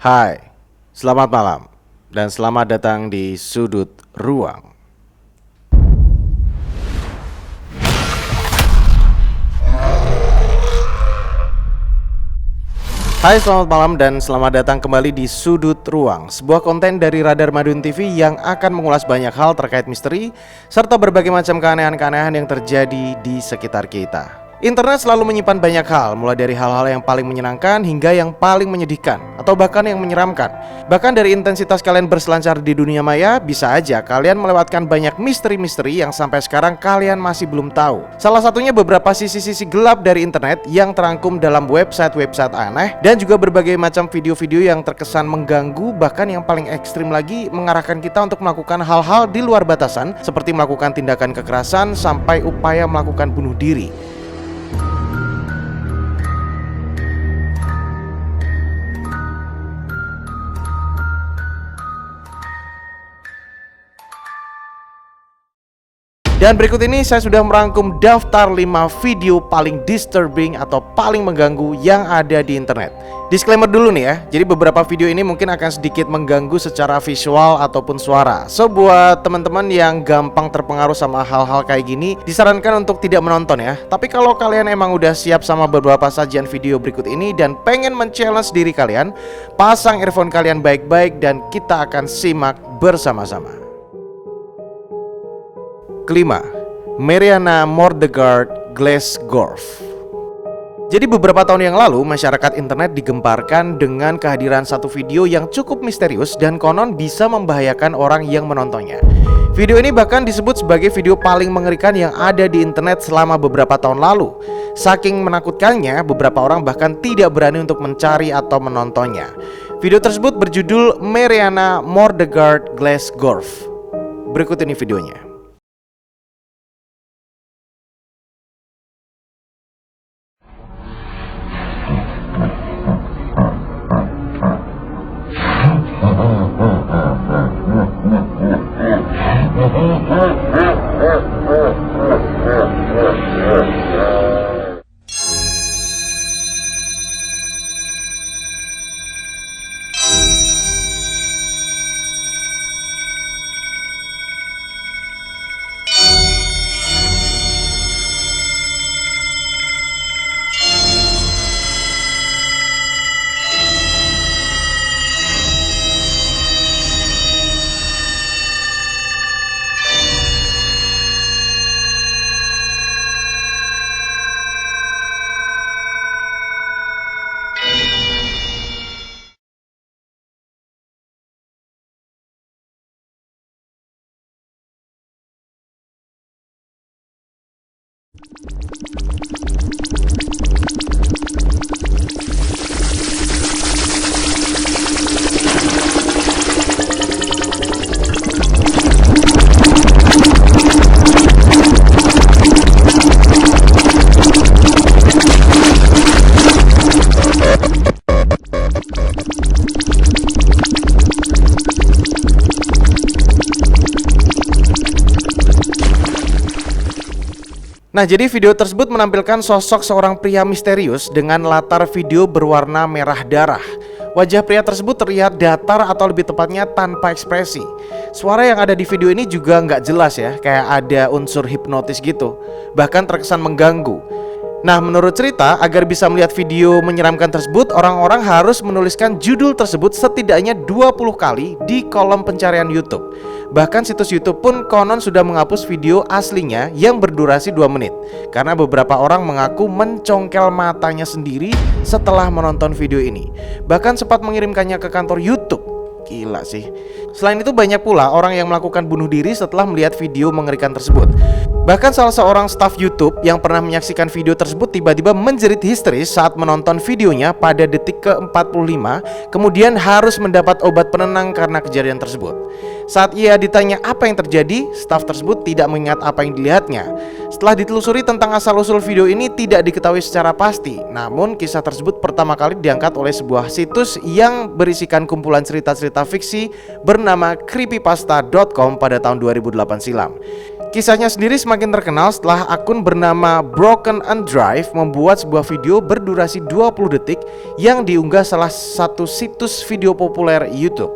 Hai, selamat malam dan selamat datang di Sudut Ruang. Hai, selamat malam dan selamat datang kembali di Sudut Ruang, sebuah konten dari Radar Madun TV yang akan mengulas banyak hal terkait misteri serta berbagai macam keanehan-keanehan yang terjadi di sekitar kita. Internet selalu menyimpan banyak hal, mulai dari hal-hal yang paling menyenangkan hingga yang paling menyedihkan atau bahkan yang menyeramkan. Bahkan dari intensitas kalian berselancar di dunia maya, bisa aja kalian melewatkan banyak misteri-misteri yang sampai sekarang kalian masih belum tahu. Salah satunya beberapa sisi-sisi gelap dari internet yang terangkum dalam website-website aneh dan juga berbagai macam video-video yang terkesan mengganggu, bahkan yang paling ekstrim lagi mengarahkan kita untuk melakukan hal-hal di luar batasan seperti melakukan tindakan kekerasan sampai upaya melakukan bunuh diri. Dan berikut ini saya sudah merangkum daftar 5 video paling disturbing atau paling mengganggu yang ada di internet. Disclaimer dulu nih ya, jadi beberapa video ini mungkin akan sedikit mengganggu secara visual ataupun suara. So buat teman-teman yang gampang terpengaruh sama hal-hal kayak gini, disarankan untuk tidak menonton ya. Tapi kalau kalian emang udah siap sama beberapa sajian video berikut ini dan pengen men-challenge diri kalian, pasang earphone kalian baik-baik dan kita akan simak bersama-sama. Kelima, Mariana Mordegard Glazgorf. Jadi beberapa tahun yang lalu masyarakat internet digemparkan dengan kehadiran satu video yang cukup misterius dan konon bisa membahayakan orang yang menontonnya. Video ini bahkan disebut sebagai video paling mengerikan yang ada di internet selama beberapa tahun lalu. Saking menakutkannya, beberapa orang bahkan tidak berani untuk mencari atau menontonnya. Video tersebut berjudul Mariana Mordegard Glazgorf. Berikut ini videonya. Nah, jadi video tersebut menampilkan sosok seorang pria misterius dengan latar video berwarna merah darah. Wajah pria tersebut terlihat datar atau lebih tepatnya tanpa ekspresi. Suara yang ada di video ini juga nggak jelas ya, kayak ada unsur hipnotis gitu. Bahkan terkesan mengganggu. Nah, menurut cerita, agar bisa melihat video menyeramkan tersebut, orang-orang harus menuliskan judul tersebut setidaknya 20 kali di kolom pencarian YouTube. Bahkan situs YouTube pun konon sudah menghapus video aslinya yang berdurasi 2 menit karena beberapa orang mengaku mencongkel matanya sendiri setelah menonton video ini. Bahkan sempat mengirimkannya ke kantor YouTube. Gila sih. Selain itu banyak pula orang yang melakukan bunuh diri setelah melihat video mengerikan tersebut. Bahkan salah seorang staf YouTube yang pernah menyaksikan video tersebut tiba-tiba menjerit histeris saat menonton videonya pada detik ke-45, kemudian harus mendapat obat penenang karena kejadian tersebut. Saat ia ditanya apa yang terjadi, staf tersebut tidak mengingat apa yang dilihatnya. Setelah ditelusuri tentang asal-usul video ini tidak diketahui secara pasti. Namun kisah tersebut pertama kali diangkat oleh sebuah situs yang berisikan kumpulan cerita-cerita fiksi bernama creepypasta.com pada tahun 2008 silam. Kisahnya sendiri semakin terkenal setelah akun bernama Broken and Drive membuat sebuah video berdurasi 20 detik yang diunggah salah satu situs video populer YouTube.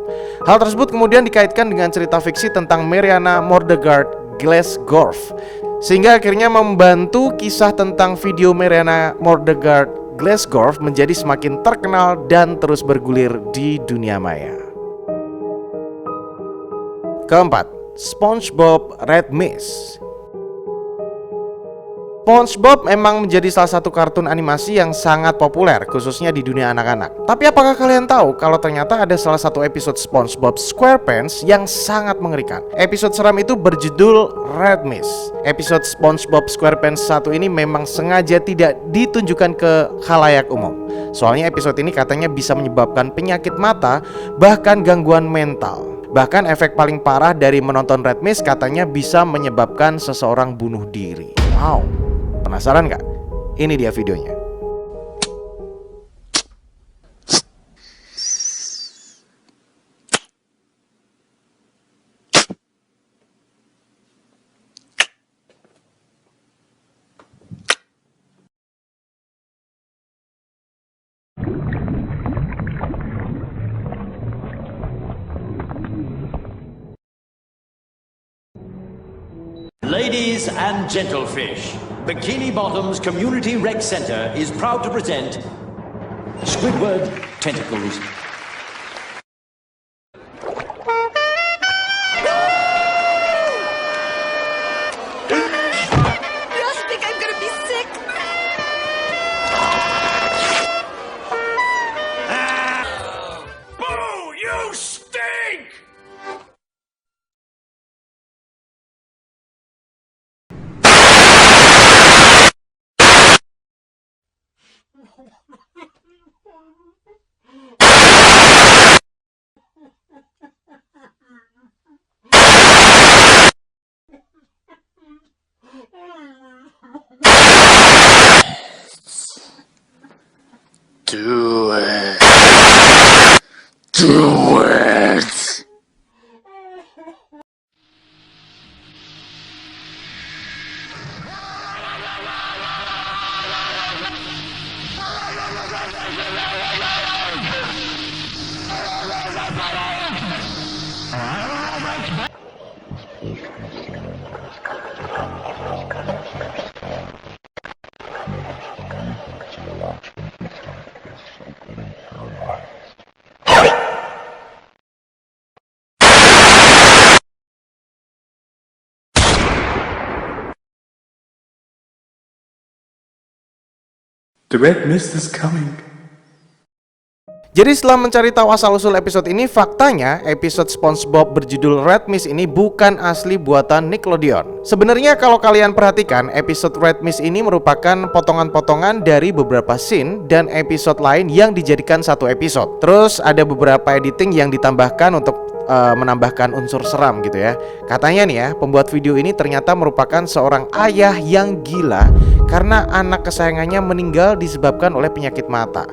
Hal tersebut kemudian dikaitkan dengan cerita fiksi tentang Mariana Mordegard Glasgow, sehingga akhirnya membantu kisah tentang video Mariana Mordegard Glasgow menjadi semakin terkenal dan terus bergulir di dunia maya. Keempat, SpongeBob Red Mist. SpongeBob memang menjadi salah satu kartun animasi yang sangat populer, khususnya di dunia anak-anak. Tapi apakah kalian tahu kalau ternyata ada salah satu episode SpongeBob SquarePants yang sangat mengerikan? Episode seram itu berjudul Red Mist. Episode SpongeBob SquarePants 1 ini memang sengaja tidak ditunjukkan ke khalayak umum. Soalnya episode ini katanya bisa menyebabkan penyakit mata, bahkan gangguan mental. Bahkan efek paling parah dari menonton Red Mist katanya bisa menyebabkan seseorang bunuh diri. Wow, penasaran nggak? Ini dia videonya. Ladies and gentlefish, Bikini Bottom's Community Rec Center is proud to present Squidward Tentacles. You think I'm gonna be sick? Boo! You stink! Do it. Do it. The red mist is coming. Jadi setelah mencari tahu asal-usul episode ini, faktanya episode SpongeBob berjudul Red Mist ini bukan asli buatan Nickelodeon. Sebenarnya kalau kalian perhatikan, episode Red Mist ini merupakan potongan-potongan dari beberapa scene dan episode lain yang dijadikan satu episode. Terus ada beberapa editing yang ditambahkan untuk menambahkan unsur seram gitu ya. Katanya nih ya, pembuat video ini ternyata merupakan seorang ayah yang gila karena anak kesayangannya meninggal disebabkan oleh penyakit mata.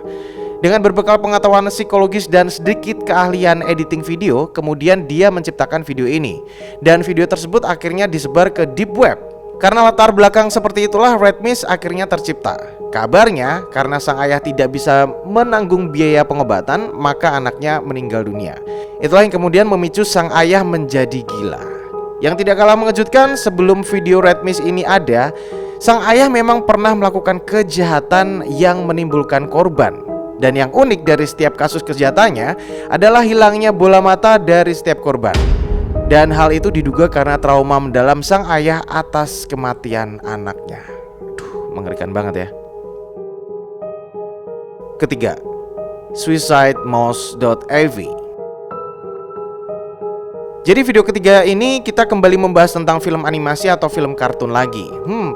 Dengan berbekal pengetahuan psikologis dan sedikit keahlian editing video, kemudian dia menciptakan video ini. Dan video tersebut akhirnya disebar ke deep web. Karena latar belakang seperti itulah Red Mist akhirnya tercipta. Kabarnya karena sang ayah tidak bisa menanggung biaya pengobatan, maka anaknya meninggal dunia. Itulah yang kemudian memicu sang ayah menjadi gila. Yang tidak kalah mengejutkan, sebelum video Red Mist ini ada, sang ayah memang pernah melakukan kejahatan yang menimbulkan korban. Dan yang unik dari setiap kasus kejahatannya adalah hilangnya bola mata dari setiap korban. Dan hal itu diduga karena trauma mendalam sang ayah atas kematian anaknya. Duh, mengerikan banget ya. Ketiga, suicidemouse.av. Jadi video ketiga ini kita kembali membahas tentang film animasi atau film kartun lagi.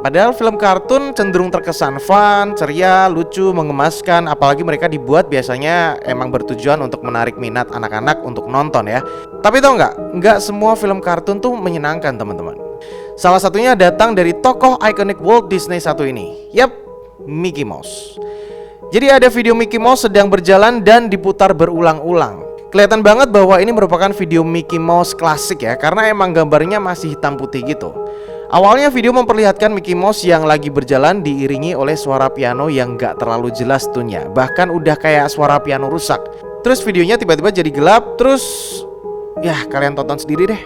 Padahal film kartun cenderung terkesan fun, ceria, lucu, mengemaskan. Apalagi mereka dibuat biasanya emang bertujuan untuk menarik minat anak-anak untuk nonton ya. Tapi tau nggak semua film kartun tuh menyenangkan teman-teman. Salah satunya datang dari tokoh ikonik Walt Disney satu ini. Yap, Mickey Mouse. Jadi ada video Mickey Mouse sedang berjalan dan diputar berulang-ulang. Kelihatan banget bahwa ini merupakan video Mickey Mouse klasik ya, karena emang gambarnya masih hitam putih gitu. Awalnya video memperlihatkan Mickey Mouse yang lagi berjalan diiringi oleh suara piano yang gak terlalu jelas tunnya. Bahkan udah kayak suara piano rusak. Terus videonya tiba-tiba jadi gelap. Terus ya kalian tonton sendiri deh.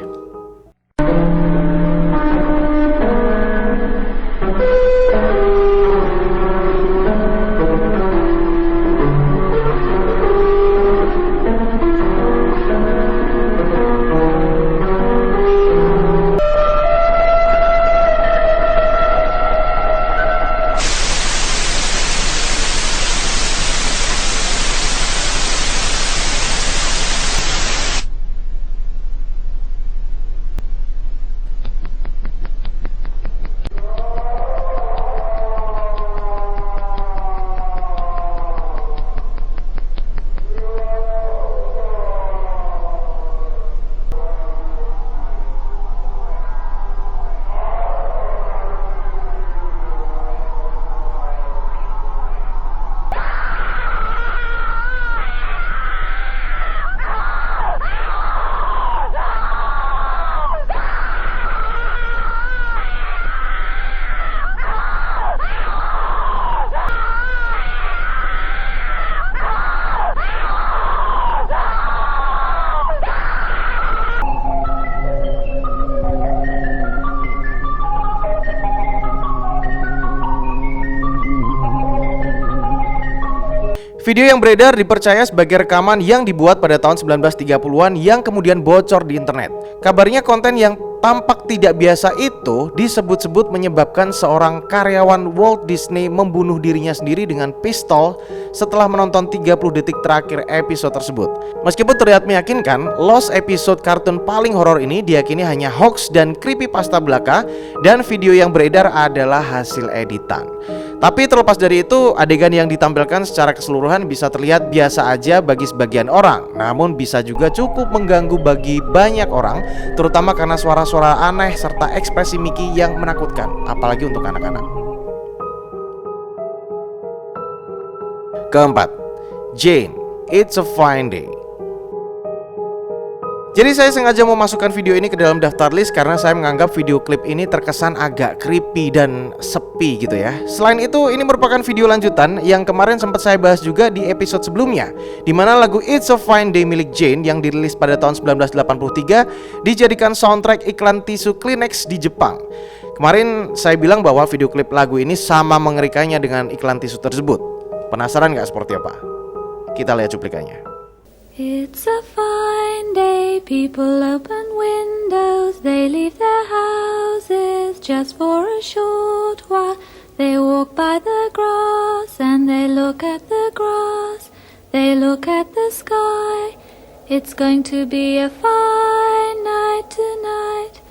Video yang beredar dipercaya sebagai rekaman yang dibuat pada tahun 1930-an yang kemudian bocor di internet. Kabarnya konten yang tampak tidak biasa itu disebut-sebut menyebabkan seorang karyawan Walt Disney membunuh dirinya sendiri dengan pistol setelah menonton 30 detik terakhir episode tersebut. Meskipun terlihat meyakinkan, Lost episode kartun paling horor ini diyakini hanya hoax dan creepypasta belaka, dan video yang beredar adalah hasil editan. Tapi terlepas dari itu, adegan yang ditampilkan secara keseluruhan bisa terlihat biasa aja bagi sebagian orang, namun bisa juga cukup mengganggu bagi banyak orang, terutama karena suara-suara aneh serta ekspresi Mickey yang menakutkan, apalagi untuk anak-anak. Keempat, Jane, It's a Fine Day. Jadi saya sengaja mau masukkan video ini ke dalam daftar list karena saya menganggap video klip ini terkesan agak creepy dan sepi gitu ya. Selain itu, ini merupakan video lanjutan yang kemarin sempat saya bahas juga di episode sebelumnya, di mana lagu It's a Fine Day milik Jane yang dirilis pada tahun 1983 dijadikan soundtrack iklan tisu Kleenex di Jepang. Kemarin saya bilang bahwa video klip lagu ini sama mengerikannya dengan iklan tisu tersebut. Penasaran gak seperti apa? Kita lihat cuplikannya. It's a fine day, people open windows, they leave their houses just for a short while. They walk by the grass and they look at the grass, they look at the sky. It's going to be a fine night tonight.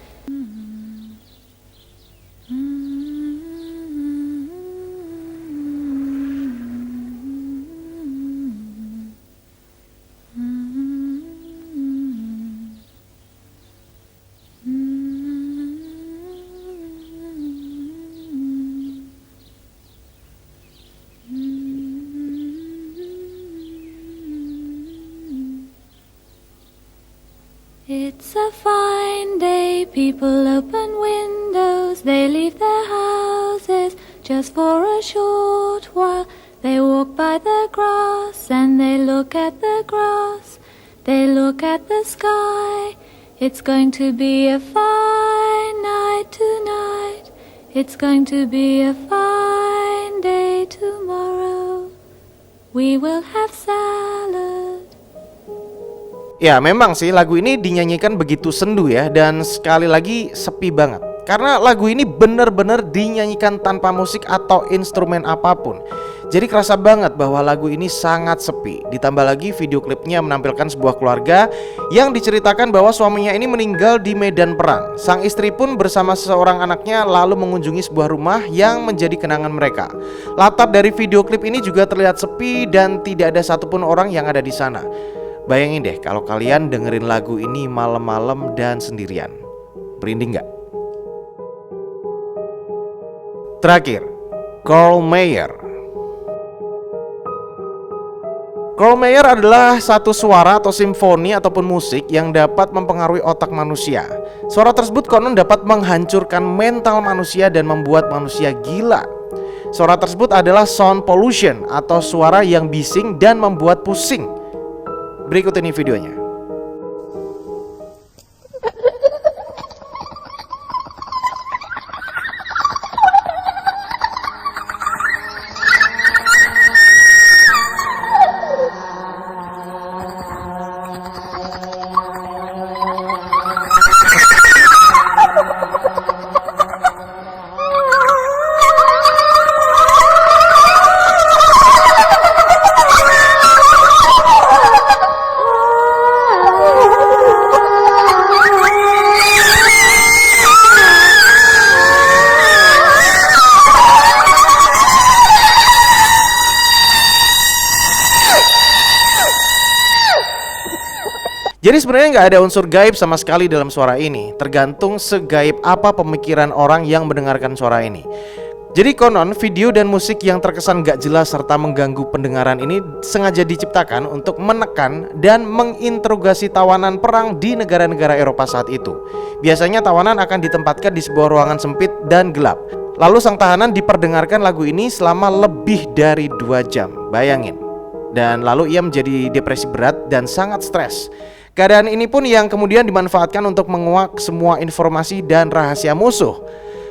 It's a fine day, people open windows, they leave their houses just for a short while. They walk by the grass and they look at the grass, they look at the sky. It's going to be a fine night tonight, it's going to be a fine day tomorrow. We will have salad. Ya memang sih lagu ini dinyanyikan begitu sendu ya, dan sekali lagi sepi banget. Karena lagu ini bener-bener dinyanyikan tanpa musik atau instrumen apapun. Jadi kerasa banget bahwa lagu ini sangat sepi. Ditambah lagi video klipnya menampilkan sebuah keluarga yang diceritakan bahwa suaminya ini meninggal di medan perang. Sang istri pun bersama seorang anaknya lalu mengunjungi sebuah rumah yang menjadi kenangan mereka. Latar dari video klip ini juga terlihat sepi dan tidak ada satupun orang yang ada di sana. Bayangin deh kalau kalian dengerin lagu ini malam-malam dan sendirian. Merinding gak? Terakhir, Carl Mayer. Crow-Meyer adalah satu suara atau simfoni ataupun musik yang dapat mempengaruhi otak manusia. Suara tersebut konon dapat menghancurkan mental manusia dan membuat manusia gila. Suara tersebut adalah sound pollution atau suara yang bising dan membuat pusing. Berikut ini videonya. Jadi sebenarnya nggak ada unsur gaib sama sekali dalam suara ini. Tergantung segaib apa pemikiran orang yang mendengarkan suara ini. Jadi konon video dan musik yang terkesan gak jelas serta mengganggu pendengaran ini sengaja diciptakan untuk menekan dan menginterogasi tawanan perang di negara-negara Eropa saat itu. Biasanya tawanan akan ditempatkan di sebuah ruangan sempit dan gelap. Lalu sang tahanan diperdengarkan lagu ini selama lebih dari 2 jam. Bayangin. Dan lalu ia menjadi depresi berat dan sangat stres. Keadaan ini pun yang kemudian dimanfaatkan untuk menguak semua informasi dan rahasia musuh.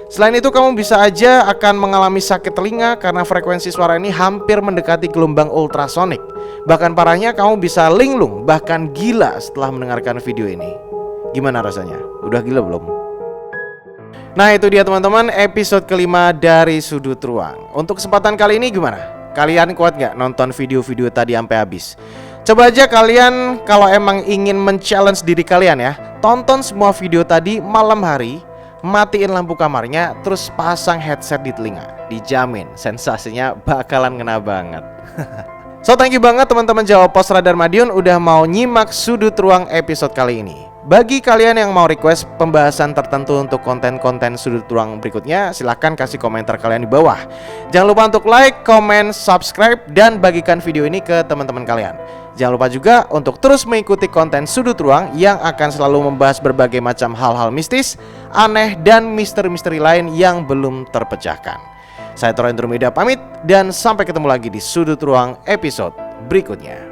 Selain itu kamu bisa aja akan mengalami sakit telinga karena frekuensi suara ini hampir mendekati gelombang ultrasonik. Bahkan parahnya kamu bisa linglung bahkan gila setelah mendengarkan video ini. Gimana rasanya? Udah gila belum? Nah itu dia teman-teman episode kelima dari Sudut Ruang. Untuk kesempatan kali ini gimana? Kalian kuat gak nonton video-video tadi sampai habis? Coba aja kalian kalau emang ingin men-challenge diri kalian ya, tonton semua video tadi malam hari, matiin lampu kamarnya, terus pasang headset di telinga. Dijamin sensasinya bakalan ngena banget. So thank you banget teman-teman Jawa Pos Radar Madiun udah mau nyimak Sudut Ruang episode kali ini. Bagi kalian yang mau request pembahasan tertentu untuk konten-konten Sudut Ruang berikutnya, silahkan kasih komentar kalian di bawah. Jangan lupa untuk like, comment, subscribe, dan bagikan video ini ke teman-teman kalian. Jangan lupa juga untuk terus mengikuti konten Sudut Ruang yang akan selalu membahas berbagai macam hal-hal mistis, aneh, dan misteri-misteri lain yang belum terpecahkan. Saya Tora Indromeda pamit dan sampai ketemu lagi di Sudut Ruang episode berikutnya.